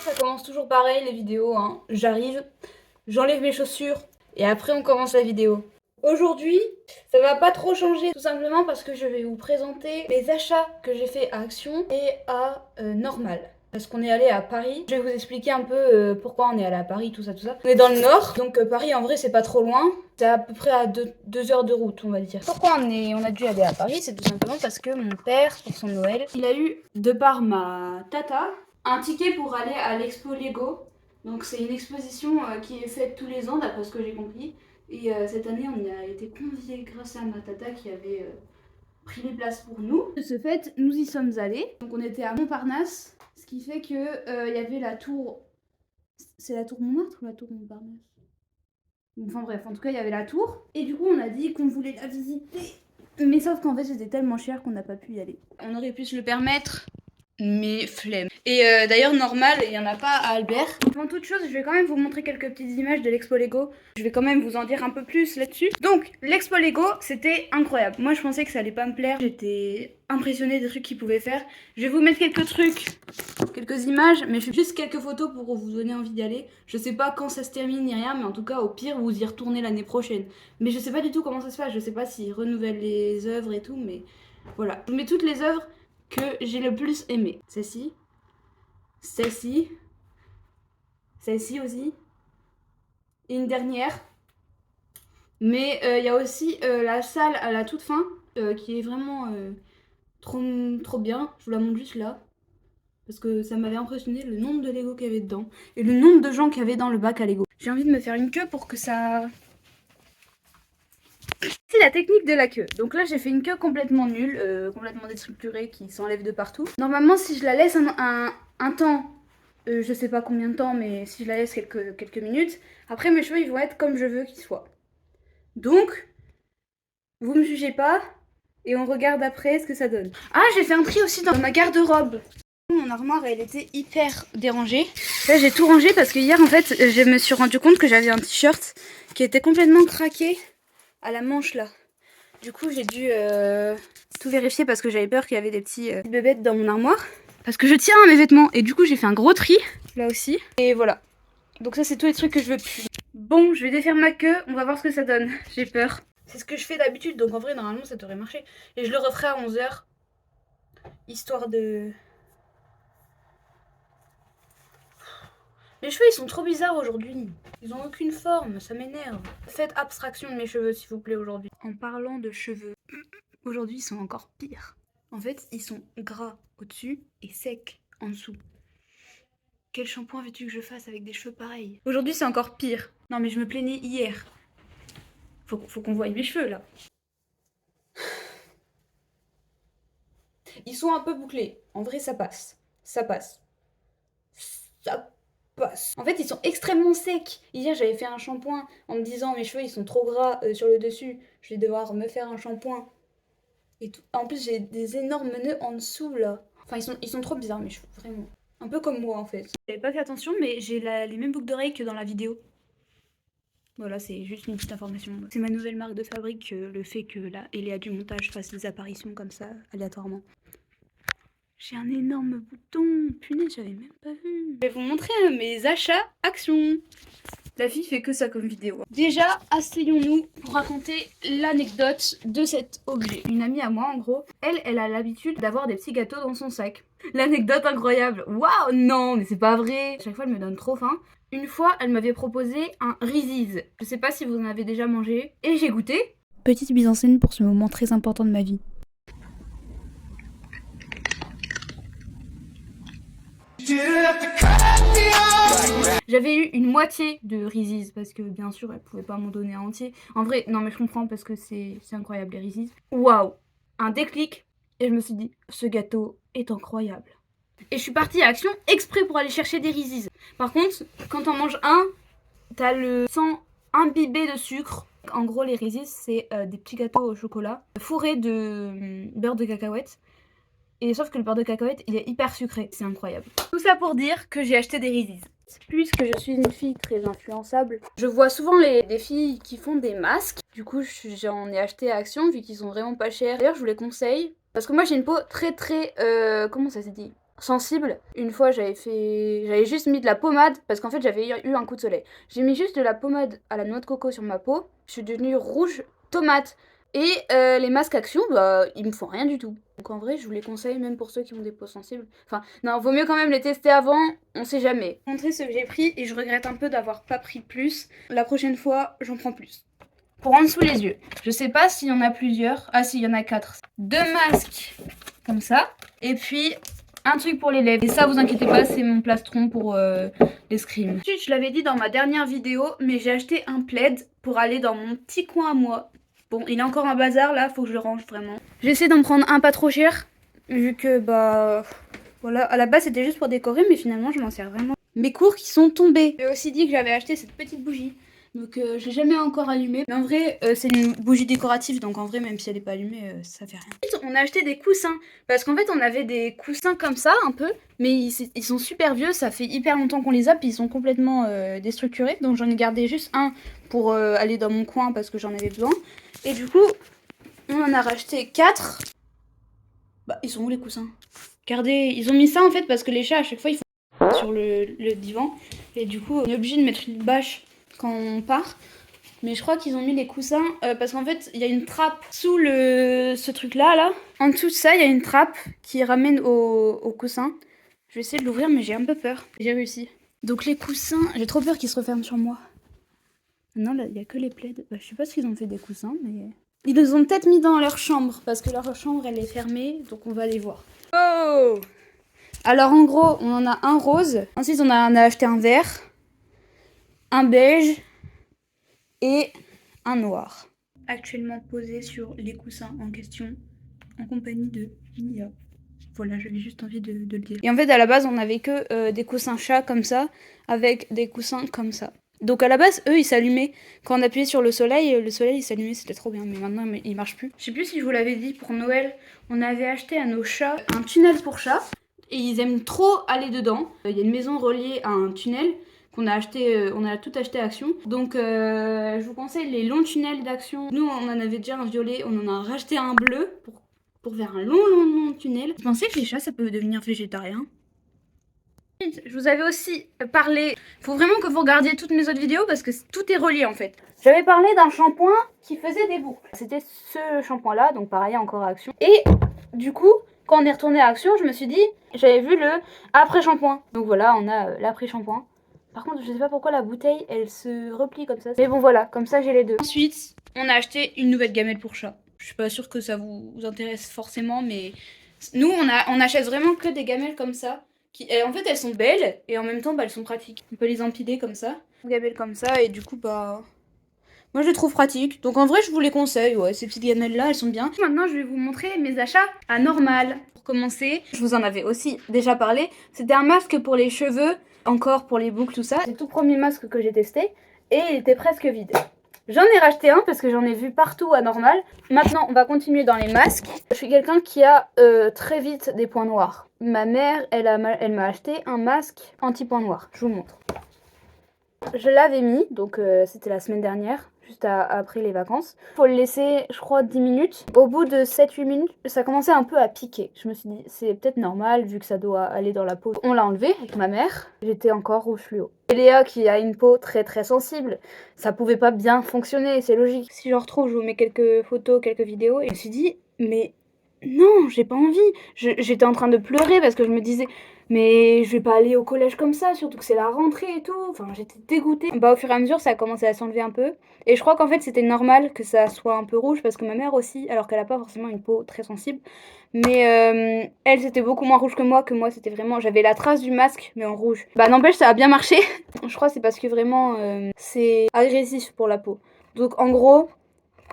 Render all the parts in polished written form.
Ça commence toujours pareil les vidéos, hein. J'arrive, j'enlève mes chaussures et après on commence la vidéo. Aujourd'hui, ça va pas trop changer tout simplement parce que je vais vous présenter les achats que j'ai fait à Action et à Normal. Parce qu'on est allé à Paris. Je vais vous expliquer un peu pourquoi on est allé à Paris, tout ça, tout ça. On est dans le nord, donc Paris en vrai c'est pas trop loin. C'est à peu près à 2 heures de route, on va dire. Pourquoi on a dû aller à Paris? C'est tout simplement parce que mon père, pour son Noël, il a eu, de par ma tata, un ticket pour aller à l'expo Lego. Donc c'est une exposition qui est faite tous les ans, d'après ce que j'ai compris. Et cette année, on y a été conviés grâce à ma tata qui avait pris les places pour nous. De ce fait, nous y sommes allés. Donc on était à Montparnasse, ce qui fait que y avait la tour... C'est la tour Montmartre ou la tour Montparnasse? Enfin bref, en tout cas, il y avait la tour. Et du coup, on a dit qu'on voulait la visiter. Mais sauf qu'en fait, c'était tellement cher qu'on n'a pas pu y aller. On aurait pu se le permettre, mais flemme. Et d'ailleurs, Normal, il n'y en a pas à Albert. Avant toute chose, je vais quand même vous montrer quelques petites images de l'expo Lego. Je vais quand même vous en dire un peu plus là-dessus. Donc, l'expo Lego, c'était incroyable. Moi, je pensais que ça allait pas me plaire. J'étais impressionnée des trucs qu'ils pouvaient faire. Je vais vous mettre quelques trucs, quelques images, mais je fais juste quelques photos pour vous donner envie d'y aller. Je sais pas quand ça se termine ni rien, mais en tout cas, au pire, vous y retournez l'année prochaine. Mais je sais pas du tout comment ça se passe. Je sais pas s'ils renouvellent les œuvres et tout, mais voilà. Je vous mets toutes les œuvres que j'ai le plus aimé. Celle-ci, celle-ci, celle-ci aussi, et une dernière. Mais il y a aussi la salle à la toute fin qui est vraiment trop bien. Je vous la montre juste là. Parce que ça m'avait impressionné le nombre de Lego qu'il y avait dedans. Et le nombre de gens qu'il y avait dans le bac à Lego. J'ai envie de me faire une queue pour que ça... C'est la technique de la queue. Donc là, j'ai fait une queue complètement nulle, complètement déstructurée, qui s'enlève de partout. Normalement, si je la laisse un temps, je sais pas combien de temps, mais si je la laisse quelques minutes, après mes cheveux, ils vont être comme je veux qu'ils soient. Donc, vous me jugez pas, et on regarde après ce que ça donne. Ah, j'ai fait un tri aussi dans ma garde-robe. Mon armoire, elle était hyper dérangée. Là, j'ai tout rangé parce que hier, en fait, je me suis rendu compte que j'avais un t-shirt qui était complètement craqué à la manche là. Du coup, j'ai dû tout vérifier parce que j'avais peur qu'il y avait des petits bébêtes dans mon armoire. Parce que je tiens à mes vêtements. Et du coup, j'ai fait un gros tri là aussi. Et voilà. Donc ça, c'est tous les trucs que je veux plus. Bon, je vais défaire ma queue. On va voir ce que ça donne. J'ai peur. C'est ce que je fais d'habitude. Donc en vrai, normalement, ça devrait marcher. Et je le referai à 11 h. Histoire de... Mes cheveux, ils sont trop bizarres aujourd'hui. Ils ont aucune forme, ça m'énerve. Faites abstraction de mes cheveux, s'il vous plaît, aujourd'hui. En parlant de cheveux, aujourd'hui, ils sont encore pires. En fait, ils sont gras au-dessus et secs en dessous. Quel shampoing veux-tu que je fasse avec des cheveux pareils? Aujourd'hui, c'est encore pire. Non, mais je me plaignais hier. Faut qu'on voie mes cheveux, là. Ils sont un peu bouclés. En vrai, ça passe. Ça passe. Ça passe. En fait, ils sont extrêmement secs. Hier, j'avais fait un shampoing en me disant mes cheveux, ils sont trop gras sur le dessus. Je vais devoir me faire un shampoing. Et tout. En plus, j'ai des énormes nœuds en dessous, là. Enfin, ils sont trop bizarres, mes cheveux, vraiment. Un peu comme moi, en fait. J'avais pas fait attention, mais j'ai les mêmes boucles d'oreilles que dans la vidéo. Voilà, c'est juste une petite information. C'est ma nouvelle marque de fabrique, le fait que là, Eléa du montage fasse des apparitions comme ça, aléatoirement. J'ai un énorme bouton. Punaise, j'avais même pas vu. Je vais vous montrer mes achats Action. La fille fait que ça comme vidéo. Déjà, asseyons-nous pour raconter l'anecdote de cet objet. Une amie à moi, en gros, elle a l'habitude d'avoir des petits gâteaux dans son sac. L'anecdote incroyable. Waouh, non, mais c'est pas vrai. À chaque fois, elle me donne trop faim. Une fois, elle m'avait proposé un Reese's. Je sais pas si vous en avez déjà mangé. Et j'ai goûté. Petite mise en scène pour ce moment très important de ma vie. J'avais eu une moitié de Reese's parce que bien sûr elle pouvait pas m'en donner un entier. En vrai, non mais je comprends parce que c'est incroyable les Reese's. Waouh, un déclic et je me suis dit ce gâteau est incroyable. Et je suis partie à Action exprès pour aller chercher des Reese's. Par contre, quand on mange un, t'as le sang imbibé de sucre. En gros les Reese's c'est des petits gâteaux au chocolat fourrés de beurre de cacahuète. Et sauf que le beurre de cacahuète, il est hyper sucré. C'est incroyable. Tout ça pour dire que j'ai acheté des Reese's. Puisque je suis une fille très influençable, je vois souvent des filles qui font des masques. Du coup, j'en ai acheté à Action vu qu'ils sont vraiment pas chers. D'ailleurs, je vous les conseille. Parce que moi, j'ai une peau très... comment ça se dit? sensible. Une fois j'avais juste mis de la pommade parce qu'en fait j'avais eu un coup de soleil. J'ai mis juste de la pommade à la noix de coco sur ma peau. Je suis devenue rouge tomate. Et les masques Action, bah ils me font rien du tout. Donc en vrai je vous les conseille même pour ceux qui ont des peaux sensibles. Enfin non, vaut mieux quand même les tester avant, on sait jamais. Je vais montrer ce que j'ai pris et je regrette un peu d'avoir pas pris plus. La prochaine fois j'en prends plus. Pour en dessous les yeux. Je sais pas s'il y en a plusieurs. Ah si, il y en a 4. 2 masques comme ça. Et puis un truc pour les lèvres. Et ça, vous inquiétez pas, c'est mon plastron pour l'escrime. Ensuite, je l'avais dit dans ma dernière vidéo, mais j'ai acheté un plaid pour aller dans mon petit coin à moi. Bon, il est encore un bazar là, faut que je le range vraiment. J'essaie d'en prendre un pas trop cher, vu que bah... Voilà, à la base c'était juste pour décorer, mais finalement je m'en sers vraiment. Mes cours qui sont tombés. J'ai aussi dit que j'avais acheté cette petite bougie. Donc je l'ai jamais encore allumée. Mais en vrai, c'est une bougie décorative. Donc en vrai, même si elle n'est pas allumée, ça fait rien. Ensuite, on a acheté des coussins. Parce qu'en fait, on avait des coussins comme ça, un peu. Mais ils sont super vieux. Ça fait hyper longtemps qu'on les a. Puis ils sont complètement déstructurés. Donc j'en ai gardé juste un pour aller dans mon coin parce que j'en avais besoin. Et du coup, on en a racheté 4. Bah, ils sont où les coussins? Regardez, ils ont mis ça en fait parce que les chats, à chaque fois, ils font sur le divan. Et du coup, on est obligé de mettre une bâche quand on part. Mais je crois qu'ils ont mis les coussins parce qu'en fait, il y a une trappe sous ce truc-là, là. En dessous de ça, il y a une trappe qui ramène au coussin. Je vais essayer de l'ouvrir, mais j'ai un peu peur. J'ai réussi. Donc les coussins, j'ai trop peur qu'ils se referment sur moi. Non, là, il n'y a que les plaids. Bah, je sais pas s'ils ont fait des coussins, mais... Ils les ont peut-être mis dans leur chambre, parce que leur chambre, elle est fermée, donc on va aller voir. Oh! Alors en gros, on en a un rose. Ensuite, on a acheté un vert, un beige et un noir. Actuellement posé sur les coussins en question, en compagnie de Mia. Voilà, j'avais juste envie de le dire. Et en fait, à la base, on n'avait que des coussins chats comme ça, avec des coussins comme ça. Donc à la base, eux, ils s'allumaient. Quand on appuyait sur le soleil il s'allumait, c'était trop bien. Mais maintenant, il marche plus. Je sais plus si je vous l'avais dit, pour Noël, on avait acheté à nos chats un tunnel pour chats. Et ils aiment trop aller dedans. Il y a une maison reliée à un tunnel qu'on a acheté, on a tout acheté à Action. Donc je vous conseille les longs tunnels d'Action. Nous, on en avait déjà un violet, on en a racheté un bleu pour faire un long tunnel. Vous pensez que les chats, ça peut devenir végétarien? Je vous avais aussi parlé, il faut vraiment que vous regardiez toutes mes autres vidéos parce que tout est relié en fait. J'avais parlé d'un shampoing qui faisait des boucles. C'était ce shampoing là, donc pareil encore à Action. Et du coup, quand on est retourné à Action, je me suis dit, j'avais vu le après shampoing. Donc voilà, on a l'après shampoing. Par contre, je sais pas pourquoi la bouteille, elle se replie comme ça. Mais bon voilà, comme ça j'ai les deux. Ensuite, on a acheté une nouvelle gamelle pour chat. Je suis pas sûre que ça vous intéresse forcément, mais nous on achète vraiment que des gamelles comme ça. En fait, elles sont belles et en même temps, bah, elles sont pratiques. On peut les empiler comme ça, gamelles comme ça, et du coup, bah, moi je les trouve pratiques. Donc en vrai, je vous les conseille, ouais, ces petites gamelles là, elles sont bien. Maintenant, je vais vous montrer mes achats à Normal. Pour commencer, je vous en avais aussi déjà parlé. C'était un masque pour les cheveux, encore pour les boucles, tout ça. C'est le tout premier masque que j'ai testé et il était presque vide. J'en ai racheté un parce que j'en ai vu partout à Normal. Maintenant, on va continuer dans les masques. Je suis quelqu'un qui a très vite des points noirs. Ma mère, elle m'a acheté un masque anti-points noirs. Je vous montre. Je l'avais mis, donc c'était la semaine dernière, juste après les vacances. Faut le laisser, je crois, 10 minutes. Au bout de 7-8 minutes, ça commençait un peu à piquer. Je me suis dit, c'est peut-être normal vu que ça doit aller dans la peau. On l'a enlevé avec ma mère. J'étais encore rouge fluo. Et Léa, qui a une peau très sensible, ça pouvait pas bien fonctionner, c'est logique. Si je retrouve, je vous mets quelques photos, quelques vidéos. Et je me suis dit, mais non, j'ai pas envie. J'étais en train de pleurer parce que je me disais... Mais je vais pas aller au collège comme ça, surtout que c'est la rentrée et tout. Enfin, j'étais dégoûtée. Bah, au fur et à mesure, ça a commencé à s'enlever un peu. Et je crois qu'en fait, c'était normal que ça soit un peu rouge parce que ma mère aussi, alors qu'elle a pas forcément une peau très sensible. Mais elle, c'était beaucoup moins rouge que moi. C'était vraiment... J'avais la trace du masque, mais en rouge. Bah, n'empêche, ça a bien marché. Je crois que c'est parce que vraiment, c'est agressif pour la peau. Donc, en gros...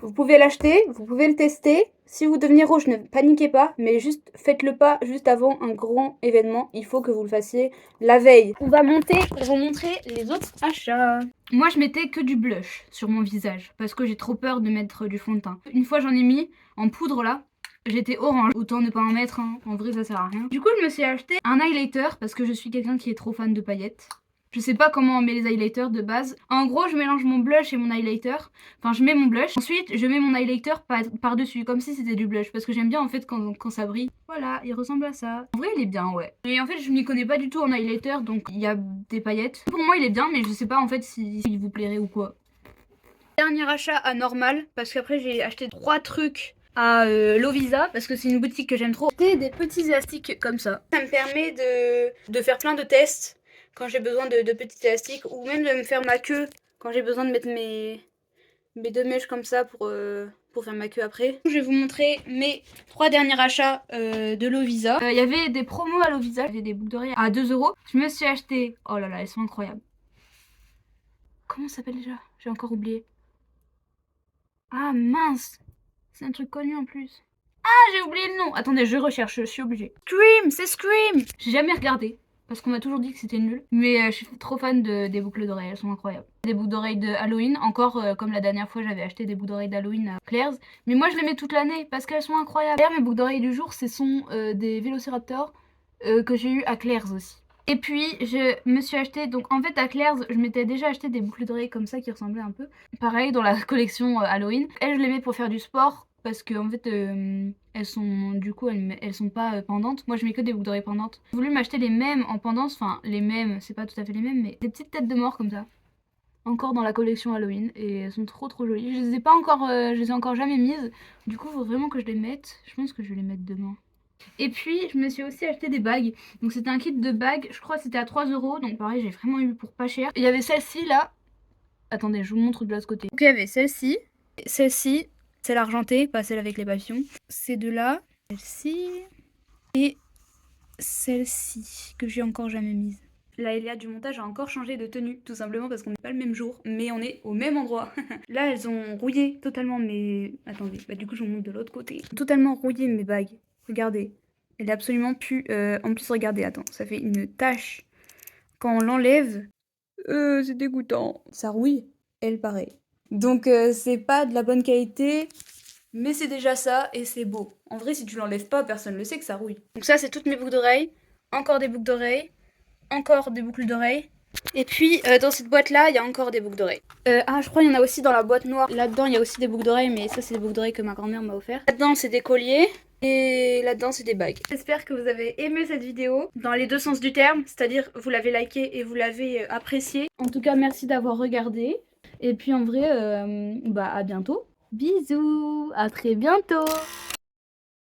Vous pouvez l'acheter, vous pouvez le tester. Si vous devenez rouge, ne paniquez pas, mais juste faites le pas juste avant un grand événement. Il faut que vous le fassiez la veille. On va monter pour vous montrer les autres achats. Moi, je mettais que du blush sur mon visage parce que j'ai trop peur de mettre du fond de teint. Une fois, j'en ai mis en poudre là. J'étais orange, autant ne pas en mettre, hein. En vrai ça sert à rien. Du coup je me suis acheté un highlighter parce que je suis quelqu'un qui est trop fan de paillettes. Je sais pas comment on met les highlighters de base. En gros, je mélange mon blush et mon highlighter. Enfin, je mets mon blush. Ensuite, je mets mon highlighter par-dessus, comme si c'était du blush. Parce que j'aime bien en fait quand ça brille. Voilà, il ressemble à ça. En vrai, il est bien, ouais. Et en fait, je m'y connais pas du tout en highlighter, donc il y a des paillettes. Pour moi, il est bien, mais je sais pas en fait s'il vous plairait ou quoi. Dernier achat à Normal, parce qu'après, j'ai acheté 3 trucs à Lovisa, parce que c'est une boutique que j'aime trop. J'ai des petits élastiques comme ça. Ça me permet de faire plein de tests quand j'ai besoin de petits élastiques, ou même de me faire ma queue quand j'ai besoin de mettre mes 2 mèches comme ça pour faire ma queue après. Je vais vous montrer mes 3 derniers achats de Lovisa. Il y avait des promos à Lovisa, il y avait des boucles d'oreilles à 2 €. Je me suis acheté, oh là là, elles sont incroyables. Comment ça s'appelle déjà? J'ai encore oublié. Ah mince, c'est un truc connu en plus. Ah, j'ai oublié le nom. Attendez, je recherche, je suis obligée. Scream, c'est Scream. J'ai jamais regardé parce qu'on m'a toujours dit que c'était nul. Mais je suis trop fan des boucles d'oreilles, elles sont incroyables. Des boucles d'oreilles de Halloween, encore comme la dernière fois j'avais acheté des boucles d'oreilles d'Halloween à Claire's. Mais moi je les mets toute l'année parce qu'elles sont incroyables. D'ailleurs mes boucles d'oreilles du jour, ce sont des Vélociraptor que j'ai eu à Claire's aussi. Et puis je me suis acheté, donc en fait à Claire's je m'étais déjà acheté des boucles d'oreilles comme ça qui ressemblaient un peu. Pareil dans la collection Halloween. Elles je les mets pour faire du sport. Parce que en fait elles sont du coup elles sont pas pendantes. Moi je mets que des boucles d'oreilles pendantes. J'ai voulu m'acheter les mêmes en pendance, enfin les mêmes, c'est pas tout à fait les mêmes, mais des petites têtes de mort comme ça. Encore dans la collection Halloween et elles sont trop jolies. Je les ai pas encore, je les ai encore jamais mises. Du coup faut vraiment que je les mette. Je pense que je vais les mettre demain. Et puis je me suis aussi acheté des bagues. Donc c'était un kit de bagues, je crois que c'était à 3 €. Donc pareil j'ai vraiment eu pour pas cher. Il y avait celle-ci là. Attendez, je vous montre de l'autre côté. Donc il y avait celle-ci, celle-ci. Celle argentée, pas celle avec les papillons. Ces deux-là, celle-ci et celle-ci, que j'ai encore jamais mise. La Elia du montage a encore changé de tenue, tout simplement parce qu'on n'est pas le même jour, mais on est au même endroit. Là, elles ont rouillé totalement mes... Attendez, bah du coup, je vous montre de l'autre côté. Totalement rouillé mes bagues. Regardez. Elle est absolument plus... En plus, regardez, attends, ça fait une tache. Quand on l'enlève, c'est dégoûtant. Ça rouille, elle pareil. Donc c'est pas de la bonne qualité, mais c'est déjà ça et c'est beau. En vrai, si tu l'enlèves pas, personne ne sait que ça rouille. Donc ça, c'est toutes mes boucles d'oreilles. Encore des boucles d'oreilles. Encore des boucles d'oreilles. Et puis dans cette boîte-là, il y a encore des boucles d'oreilles. Je crois qu'il y en a aussi dans la boîte noire. Là-dedans, il y a aussi des boucles d'oreilles, mais ça, c'est des boucles d'oreilles que ma grand-mère m'a offert. Là-dedans, c'est des colliers. Et là-dedans, c'est des bagues. J'espère que vous avez aimé cette vidéo dans les deux sens du terme, c'est-à-dire vous l'avez liké et vous l'avez apprécié. En tout cas, merci d'avoir regardé. Et puis en vrai, à bientôt. Bisous, à très bientôt.